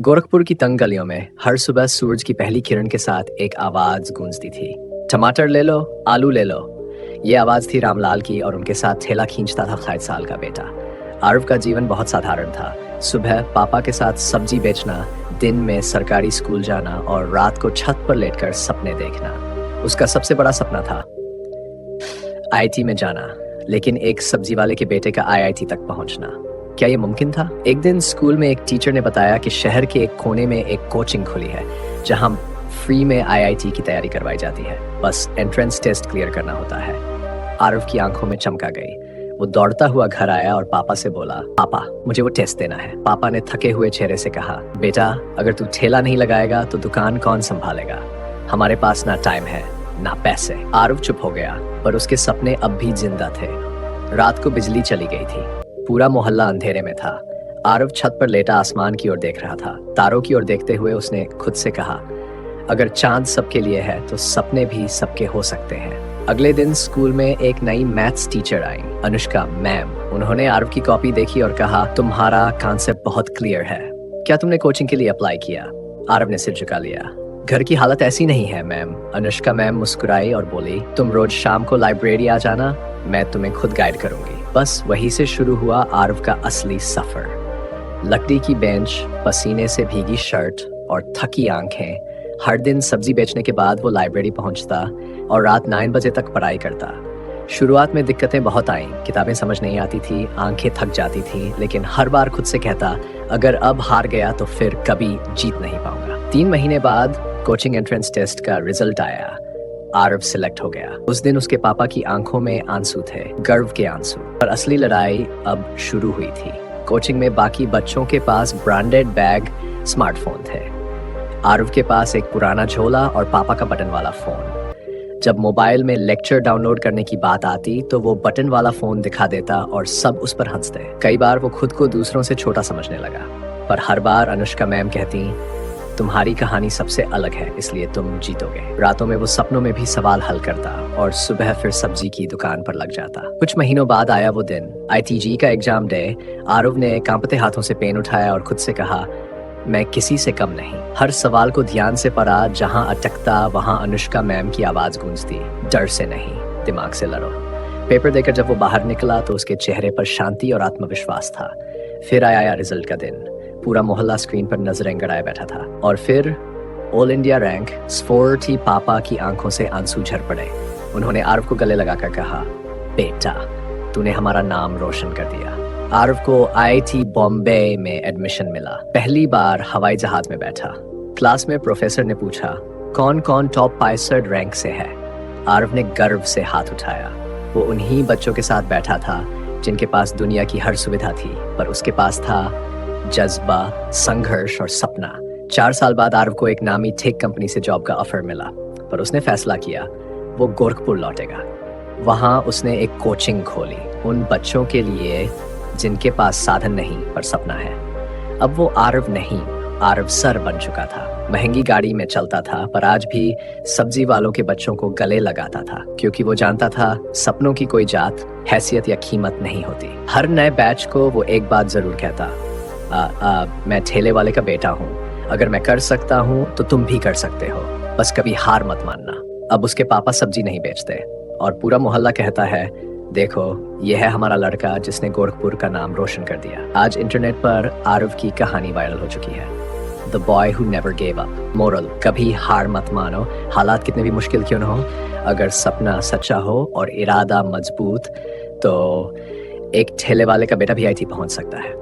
गोरखपुर की तंग गलियों में हर सुबह सूरज की पहली किरण के साथ एक आवाज गूंजती थी। टमाटर ले लो, आलू ले लो। ये आवाज थी रामलाल की और उनके साथ ठेला खींचता था खायद साल का बेटा। आरव का जीवन बहुत साधारण था। सुबह पापा के साथ सब्जी बेचना, दिन में सरकारी स्कूल जाना और रात को छत पर लेटकर सपने देखना। उसका सबसे बड़ा सपना था आईआईटी में जाना, लेकिन एक सब्जी वाले के बेटे का आईआईटी तक पहुंचना, क्या ये मुमकिन था? एक दिन स्कूल में एक टीचर ने बताया कि शहर के एक कोने में एक कोचिंग खुली है जहां फ्री में आईआईटी की तैयारी करवाई जाती है। बस एंट्रेंस टेस्ट क्लियर करना होता है। आरव की आंखों में चमक आ गई। वो दौड़ता हुआ घर आया और पापा से बोला, पापा मुझे वो टेस्ट देना है। पापा ने थके हुए चेहरे से कहा, बेटा अगर तू ठेला नहीं लगाएगा तो दुकान कौन संभालेगा? हमारे पास ना टाइम है ना पैसे। आरव चुप हो गया, पर उसके सपने अब भी जिंदा थे। रात को बिजली चली गई थी। पूरा मोहल्ला अंधेरे में था। आरव छत पर लेटा आसमान की ओर देख रहा था। तारों की ओर देखते हुए उसने खुद से कहा, अगर चांद सबके लिए है तो सपने भी सबके हो सकते हैं। अगले दिन स्कूल में एक नई मैथ्स टीचर आई, अनुष्का मैम। उन्होंने आरव की कॉपी देखी और कहा, तुम्हारा कॉन्सेप्ट बहुत क्लियर है, क्या तुमने कोचिंग के लिए अप्लाई किया? आरव ने सिर झुका लिया। घर की हालत ऐसी नहीं है मैम। अनुष्का मैम मुस्कुराई और बोली, तुम रोज शाम को लाइब्रेरी आ जाना, मैं तुम्हें खुद गाइड करूंगी। बस वहीं से शुरू हुआ आरव का असली सफर। लकड़ी की बेंच, पसीने से भीगी शर्ट और थकी आंखें। हर दिन सब्जी बेचने के बाद वो लाइब्रेरी पहुंचता और रात 9 बजे तक पढ़ाई करता। शुरुआत में दिक्कतें बहुत आईं, किताबें समझ नहीं आती थी, आंखें थक जाती थी, लेकिन हर बार खुद से कहता, अगर अब हार गया तो फिर कभी जीत नहीं पाऊंगा। 3 महीने बाद कोचिंग एंट्रेंस टेस्ट का रिजल्ट आया। आरव सिलेक्ट हो गया। उस दिन उसके पापा की आंखों में आंसू थे, गर्व के आंसू। पर असली लड़ाई अब शुरू हुई थी। कोचिंग में बाकी बच्चों के पास ब्रांडेड बैग, स्मार्टफोन थे। आरव के पास एक पुराना झोला और पापा का बटन वाला फोन। जब मोबाइल में लेक्चर डाउनलोड करने की बात आती तो वो बटन वाला फोन दिखा देता और सब उस पर हंसते। कई बार वो खुद को दूसरों से छोटा समझने लगा, पर हर बार अनुष्का मैम कहती, तुम्हारी कहानी सबसे अलग है, इसलिए तुम जीतोगे। रातों में वो सपनों में भी सवाल हल करता और सुबह फिर सब्जी की दुकान पर लग जाता। कुछ महीनों बाद आया वो दिन, आईटीजी का एग्जाम डे। आरव ने कांपते हाथों से पेन उठाया और खुद से कहा, मैं किसी से कम नहीं। हर सवाल को ध्यान से पढ़ा, जहां अटकता वहां अनुष्का मैम की आवाज गूंजती, डर से नहीं, दिमाग से लड़ो। पेपर देकर जब वो बाहर निकला तो उसके चेहरे पर शांति और आत्मविश्वास था। फिर आया रिजल्ट का दिन। पूरा मोहल्ला स्क्रीन पर नजरें गड़ाए बैठा था। और फिर ऑल इंडिया रैंक स्कोर थी। पापा की आंखों से आंसू झर पड़े। उन्होंने आरव को गले लगाकर कहा, बेटा तूने हमारा नाम रोशन कर दिया। आरव को आईआईटी बॉम्बे में एडमिशन मिला। पहली बार हवाई जहाज में बैठा। क्लास में प्रोफेसर ने पूछा, कौन कौन टॉप 65 रैंक से है? आरव ने गर्व से हाथ उठाया। वो उन्हीं बच्चों के साथ बैठा था जिनके पास दुनिया की हर सुविधा थी, पर उसके पास था जज्बा, संघर्ष और सपना। 4 साल बाद आरव को एक नामी टेक कंपनी से जॉब का ऑफर मिला, पर उसने फैसला किया वो गोरखपुर लौटेगा। वहां उसने एक कोचिंग खोली, उन बच्चों के लिए जिनके पास साधन नहीं पर सपना है। अब वो आरव नहीं, आरव सर बन चुका था। महंगी गाड़ी में चलता था, पर आज भी सब्जी वालों के बच्चों को गले लगाता था, क्योंकि वो जानता था सपनों की कोई जात, हैसियत या कीमत नहीं होती। हर नए बैच को वो एक बात जरूर कहता, मैं ठेले वाले का बेटा हूँ, अगर मैं कर सकता हूँ तो तुम भी कर सकते हो, बस कभी हार मत मानना। अब उसके पापा सब्जी नहीं बेचते और पूरा मोहल्ला कहता है, देखो यह है हमारा लड़का जिसने गोरखपुर का नाम रोशन कर दिया। आज इंटरनेट पर आरव की कहानी वायरल हो चुकी है, the boy who never gave up. Moral, कभी हार मत मानो, हालात कितने भी मुश्किल क्यों न हो। अगर सपना सच्चा हो और इरादा मजबूत तो एक ठेले वाले का बेटा भी आईआईटी पहुंच सकता है।